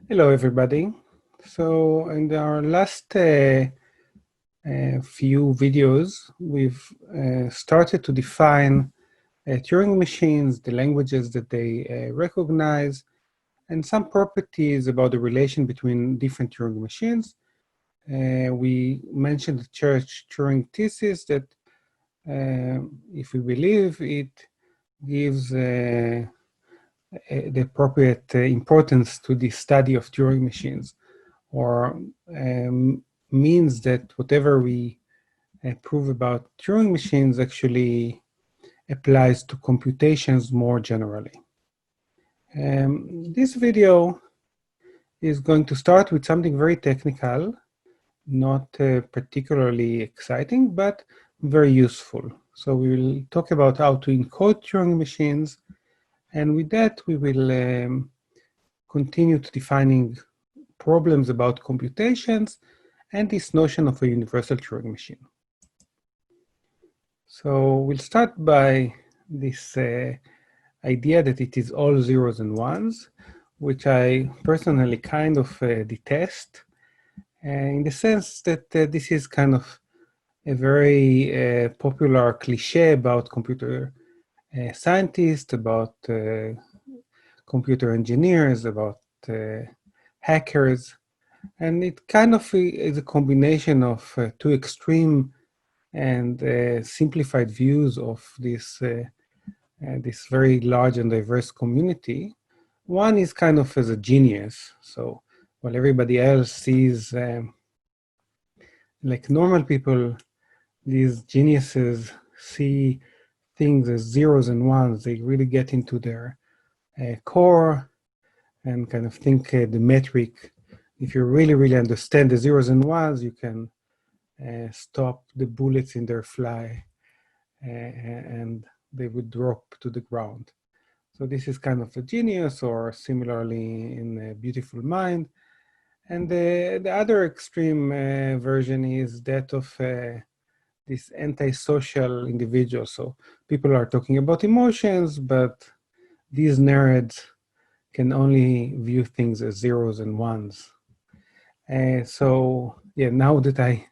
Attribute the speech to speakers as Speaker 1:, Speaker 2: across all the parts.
Speaker 1: Hello, everybody. So in our last few videos, we've started to define Turing machines, the languages that they recognize, and some properties about the relation between different Turing machines. We mentioned the Church-Turing thesis that if we believe it gives the appropriate importance to the study of Turing machines, or means that whatever we prove about Turing machines actually applies to computations more generally. This video is going to start with something very technical, not particularly exciting, but very useful. So we will talk about how to encode Turing machines, and with that we will continue to defining problems about computations and this notion of a universal Turing machine. So we'll start by this idea that it is all zeros and ones, which I personally kind of detest, in the sense that this is kind of a very popular cliche about computer scientists, about computer engineers, about hackers. And it kind of is a combination of two extreme and simplified views of this very large and diverse community. One is kind of as a genius. So while everybody else sees, like normal people, these geniuses see things as zeros and ones. They really get into their core and kind of think the metric. If you really, really understand the zeros and ones, you can stop the bullets in their fly and they would drop to the ground. So this is kind of a genius, or similarly in a beautiful mind. And the other extreme version is that of this antisocial individual. So people are talking about emotions, but these nerds can only view things as zeros and ones. So yeah, now that I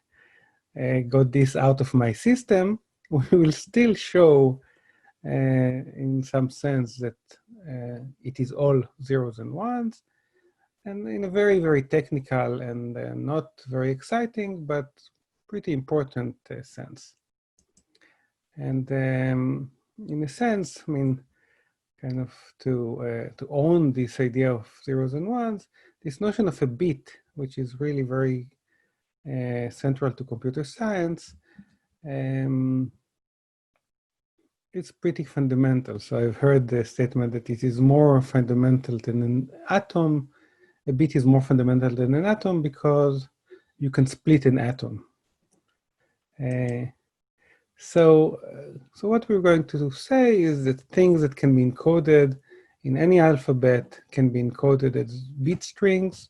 Speaker 1: got this out of my system, we will still show in some sense that it is all zeros and ones, and in a very, very technical and not very exciting, but pretty important sense. And in a sense, I mean, kind of to own this idea of zeros and ones, this notion of a bit, which is really very central to computer science, it's pretty fundamental. So I've heard the statement that it is more fundamental than an atom. A bit is more fundamental than an atom because you can split an atom. So what we're going to say is that things that can be encoded in any alphabet can be encoded as bit strings,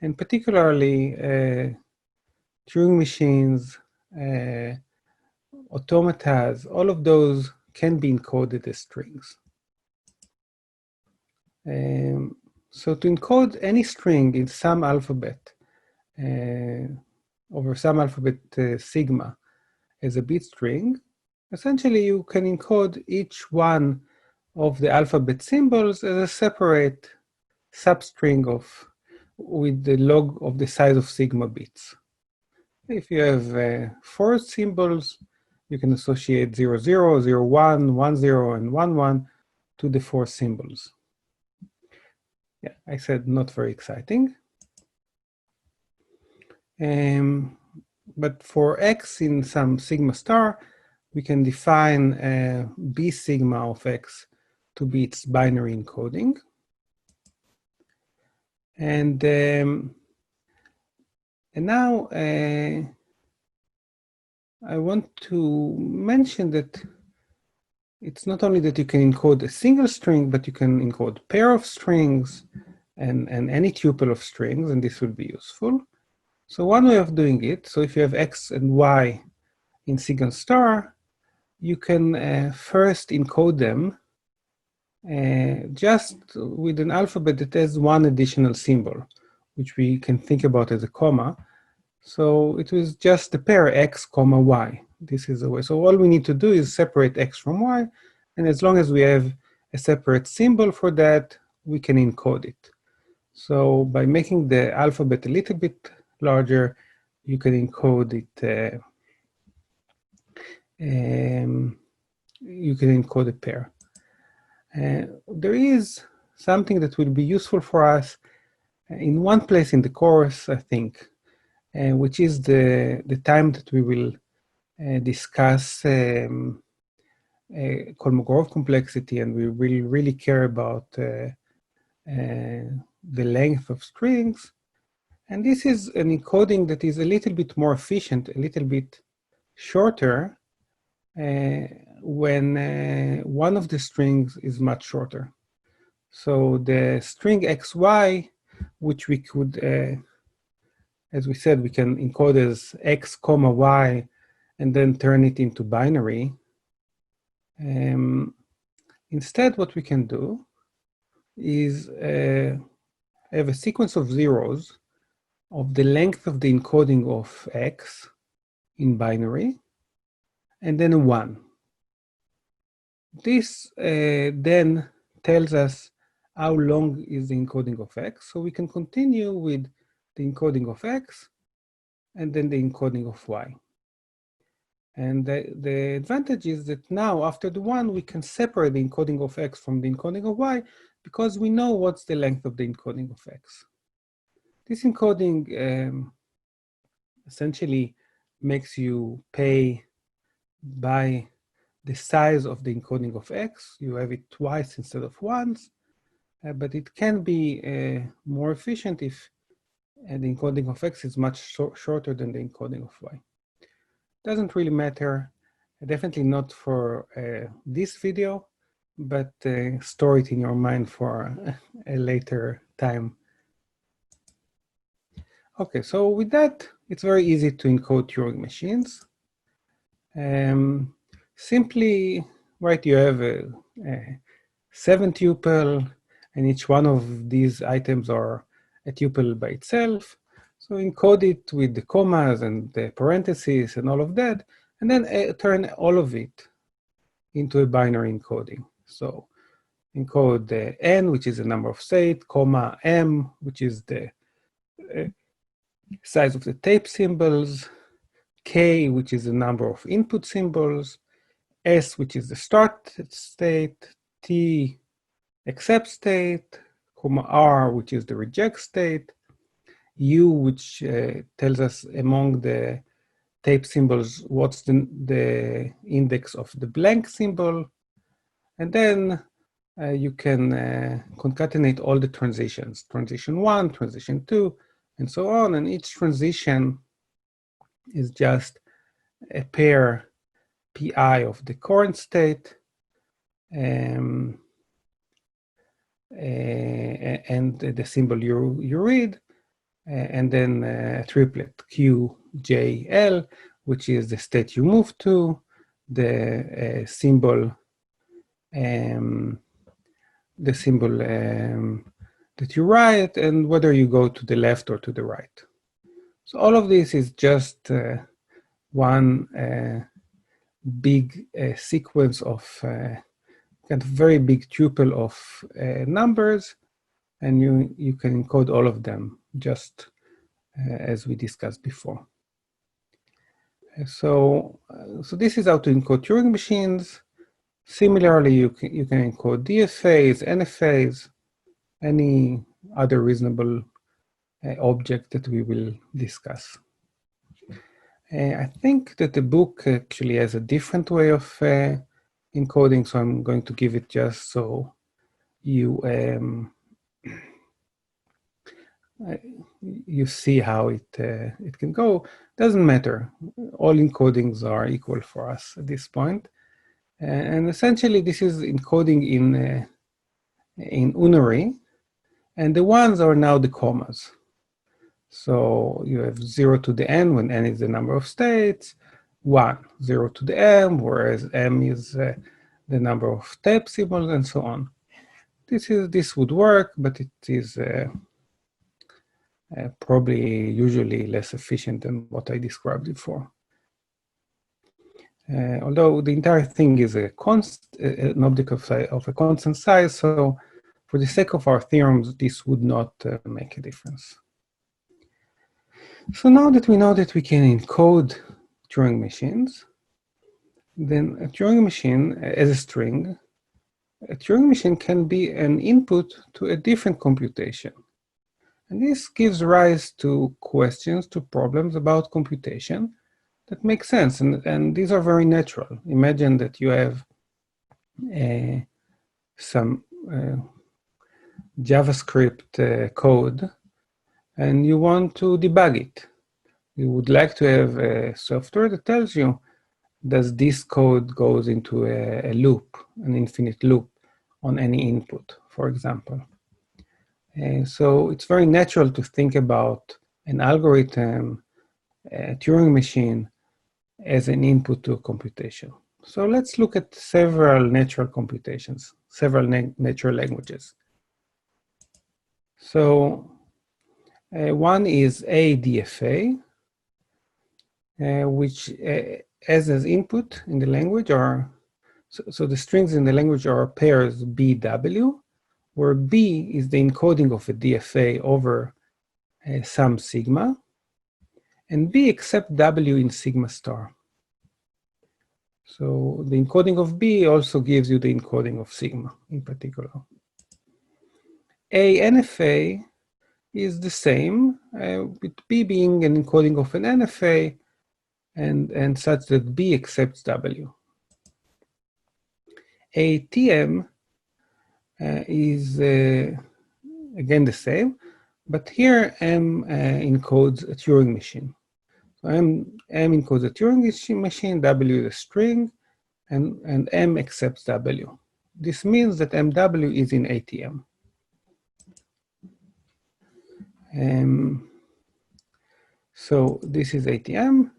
Speaker 1: and particularly Turing machines, automatas, all of those can be encoded as strings. So to encode any string in some alphabet over some alphabet sigma as a bit string, essentially you can encode each one of the alphabet symbols as a separate substring with the log of the size of sigma bits. If you have 4 symbols, you can associate 0, 0, 0, 1, 1, 0, and 1, 1 to the 4 symbols. Yeah, I said not very exciting. But for x in some sigma star, we can define b sigma of x to be its binary encoding. And now I want to mention that it's not only that you can encode a single string, but you can encode a pair of strings and any tuple of strings, and this will be useful. So one way of doing it, so if you have x and y in sigma star, you can first encode them just with an alphabet that has one additional symbol. which we can think about as a comma. So it was just the pair x comma y. This is the way. So all we need to do is separate x from y, and as long as we have a separate symbol for that, we can encode it. So by making the alphabet a little bit larger, you can encode it. You can encode a pair. There is something that will be useful for us in one place in the course, I think, which is the time that we will discuss Kolmogorov complexity, and we will really care about the length of strings. And this is an encoding that is a little bit more efficient, a little bit shorter, when one of the strings is much shorter. So the string xy, which we could, as we said, we can encode as x comma y, and then turn it into binary. Instead, what we can do is have a sequence of zeros of the length of the encoding of x in binary, and then a 1. This then tells us how long is the encoding of x, so we can continue with the encoding of x and then the encoding of y. And the advantage is that now, after the 1, we can separate the encoding of x from the encoding of y, because we know what's the length of the encoding of x. This encoding essentially makes you pay by the size of the encoding of x. You have it twice instead of once, but it can be more efficient if the encoding of x is much shorter than the encoding of y. Doesn't really matter, definitely not for this video, but store it in your mind for a later time. Okay, so with that, it's very easy to encode Turing machines. Simply, right, you have a 7 tuple, and each one of these items are a tuple by itself. So encode it with the commas and the parentheses and all of that, and then turn all of it into a binary encoding. So encode the n, which is the number of state, comma m, which is the size of the tape symbols, k, which is the number of input symbols, s, which is the start state, t, accept state, comma r, which is the reject state, u, which tells us among the tape symbols what's the index of the blank symbol, and then you can concatenate all the transitions, transition 1, transition 2, and so on, and each transition is just a pair pi of the current state, and the symbol you read, and then a triplet Q, J, L, which is the state you move to, the symbol that you write, and whether you go to the left or to the right. So all of this is just one big sequence of kind of very big tuple of numbers, and you can encode all of them just as we discussed before. So this is how to encode Turing machines. Similarly, you can encode DFAs, NFAs, any other reasonable object that we will discuss. I think that the book actually has a different way of encoding, so I'm going to give it just so you you see how it can go. Doesn't matter. All encodings are equal for us at this point. And essentially, this is encoding in unary, and the ones are now the commas. So you have 0 to the n when n is the number of states, 1, 0 to the m, whereas m is the number of tape symbols, and so on. This would work, but it is probably usually less efficient than what I described before. Although the entire thing is an object of a constant size, so for the sake of our theorems, this would not make a difference. So now that we know that we can encode Turing machines, then a Turing machine as a string, a Turing machine can be an input to a different computation. And this gives rise to questions, to problems about computation that make sense. And these are very natural. Imagine that you have some JavaScript code and you want to debug it. You would like to have a software that tells you, does this code goes into a loop, an infinite loop on any input, for example. So it's very natural to think about an algorithm, a Turing machine, as an input to a computation. So let's look at several natural computations, several natural languages. So one is ADFA, which has as input in the language are, so the strings in the language are pairs BW, where B is the encoding of a DFA over some sigma, and B except W in sigma star. So the encoding of B also gives you the encoding of sigma in particular. A NFA is the same, with B being an encoding of an NFA and such that B accepts W. A TM is again the same, but here M encodes a Turing machine. So M encodes a Turing machine, W is a string, and M accepts W. This means that MW is in ATM. So this is ATM,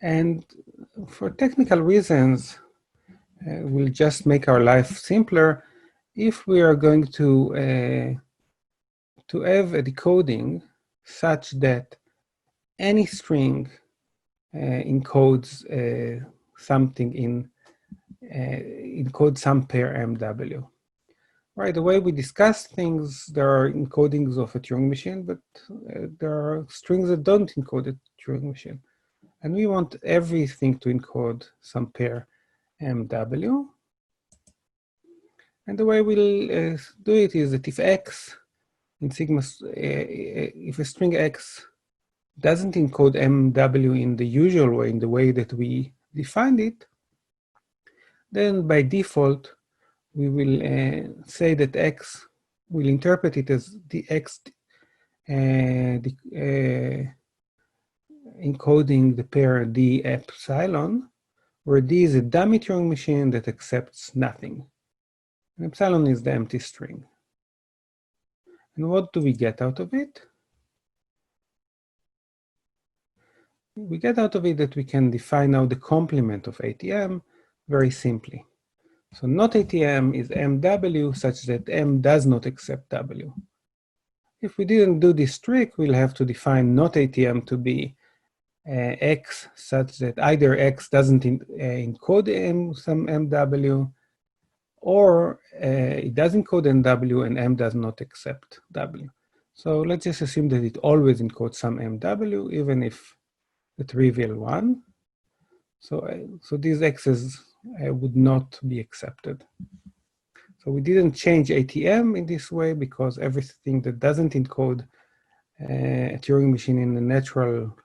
Speaker 1: and for technical reasons, we'll just make our life simpler if we are going to have a decoding such that any string encodes something encodes some pair MW. Right, the way we discuss things, there are encodings of a Turing machine, but there are strings that don't encode a Turing machine. And we want everything to encode some pair MW. And the way we'll do it is that if X in sigma, if a string X doesn't encode MW in the usual way, in the way that we defined it, then by default, we will say that X will interpret it as the X encoding the pair D epsilon, where D is a dummy Turing machine that accepts nothing. And epsilon is the empty string. And what do we get out of it? We get out of it that we can define now the complement of ATM very simply. So not ATM is MW such that M does not accept W. If we didn't do this trick, we'll have to define not ATM to be X such that either X doesn't encode some MW, or it does encode MW and M does not accept W. So let's just assume that it always encodes some MW, even if the trivial one. So these X's would not be accepted. So we didn't change ATM in this way because everything that doesn't encode a Turing machine in a natural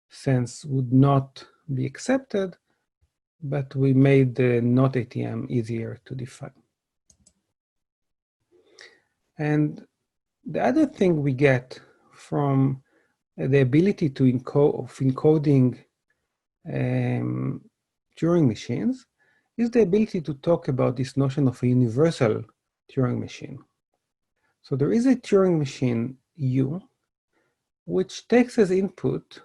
Speaker 1: sense would not be accepted, but we made the not ATM easier to define. And the other thing we get from the ability to encoding Turing machines is the ability to talk about this notion of a universal Turing machine. So there is a Turing machine U, which takes as input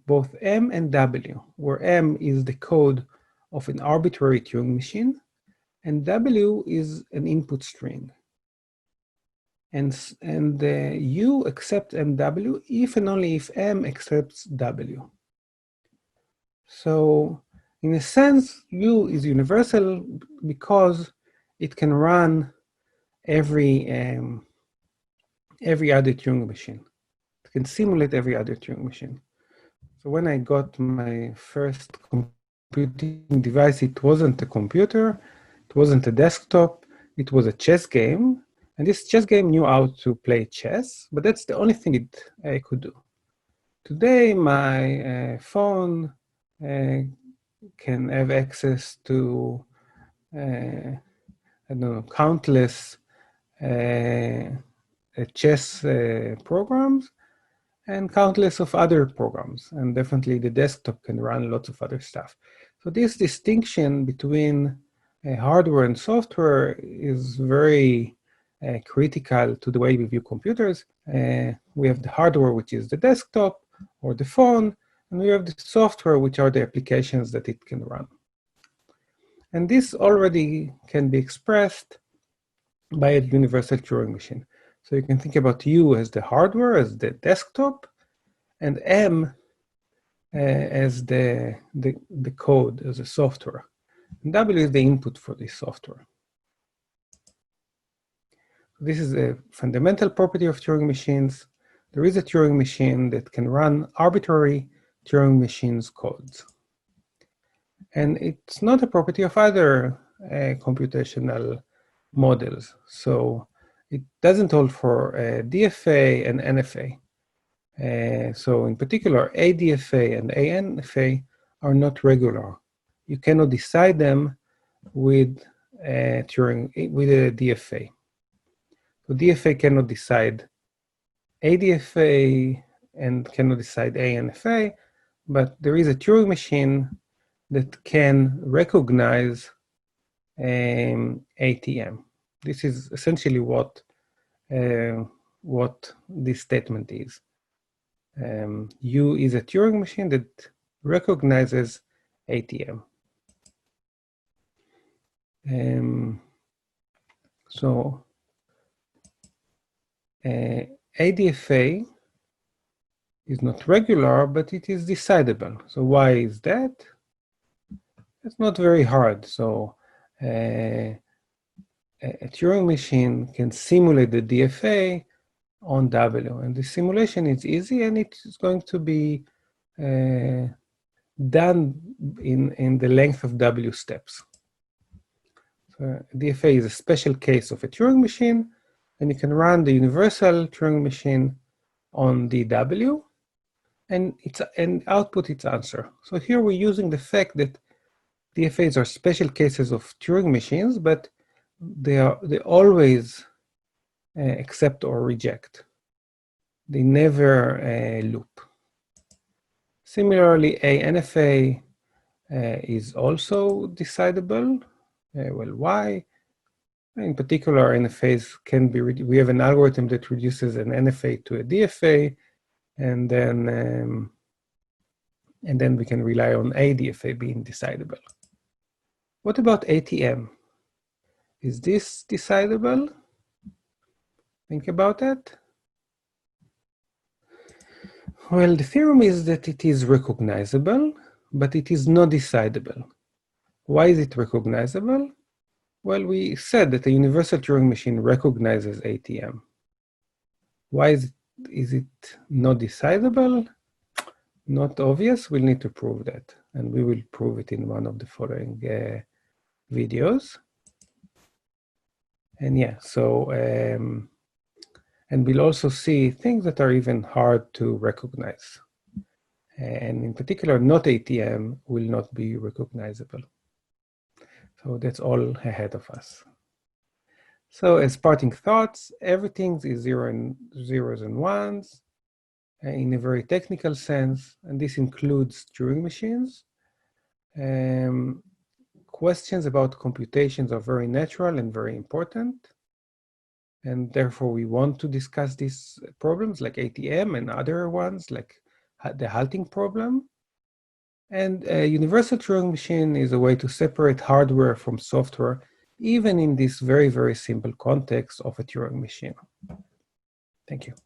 Speaker 1: both M and W, where M is the code of an arbitrary Turing machine, and W is an input string. and U accepts MW if and only if M accepts W. So in a sense, U is universal because it can run every other Turing machine. It can simulate every other Turing machine. So when I got my first computing device, it wasn't a computer, it wasn't a desktop, it was a chess game. And this chess game knew how to play chess, but that's the only thing it could do. Today, my phone can have access to, I don't know, countless chess programs and countless of other programs. And definitely the desktop can run lots of other stuff. So this distinction between hardware and software is very critical to the way we view computers. We have the hardware, which is the desktop or the phone, and we have the software, which are the applications that it can run. And this already can be expressed by a universal Turing machine. So you can think about U as the hardware, as the desktop, and M as the code, as the software. And W is the input for this software. This is a fundamental property of Turing machines. There is a Turing machine that can run arbitrary Turing machines codes. And it's not a property of other computational models. So it doesn't hold for DFA and NFA. So in particular, ADFA and ANFA are not regular. You cannot decide them with a DFA. So DFA cannot decide ADFA and cannot decide ANFA, but there is a Turing machine that can recognize ATM. This is essentially what this statement is. U is a Turing machine that recognizes ATM. So ADFA is not regular, but it is decidable. So why is that? It's not very hard. So a Turing machine can simulate the DFA on W, and the simulation is easy, and it's going to be done in the length of W steps. So DFA is a special case of a Turing machine, and you can run the universal Turing machine on DW, and output its answer. So here we're using the fact that DFAs are special cases of Turing machines, but they always accept or reject. They never loop. Similarly, ANFA is also decidable. Well, why? In particular, NFAs can be, we have an algorithm that reduces an NFA to a DFA, and then we can rely on ADFA being decidable. What about ATM? Is this decidable? Think about that. Well, the theorem is that it is recognizable, but it is not decidable. Why is it recognizable? Well, we said that a universal Turing machine recognizes ATM. Why is it not decidable? Not obvious. We'll need to prove that, and we will prove it in one of the following videos. And yeah, so, and we'll also see things that are even hard to recognize. And in particular, not ATM will not be recognizable. So that's all ahead of us. So as parting thoughts, everything is zeros and ones in a very technical sense, and this includes Turing machines. Questions about computations are very natural and very important. And therefore, we want to discuss these problems like ATM and other ones like the halting problem. And a universal Turing machine is a way to separate hardware from software even in this very, very simple context of a Turing machine. Thank you.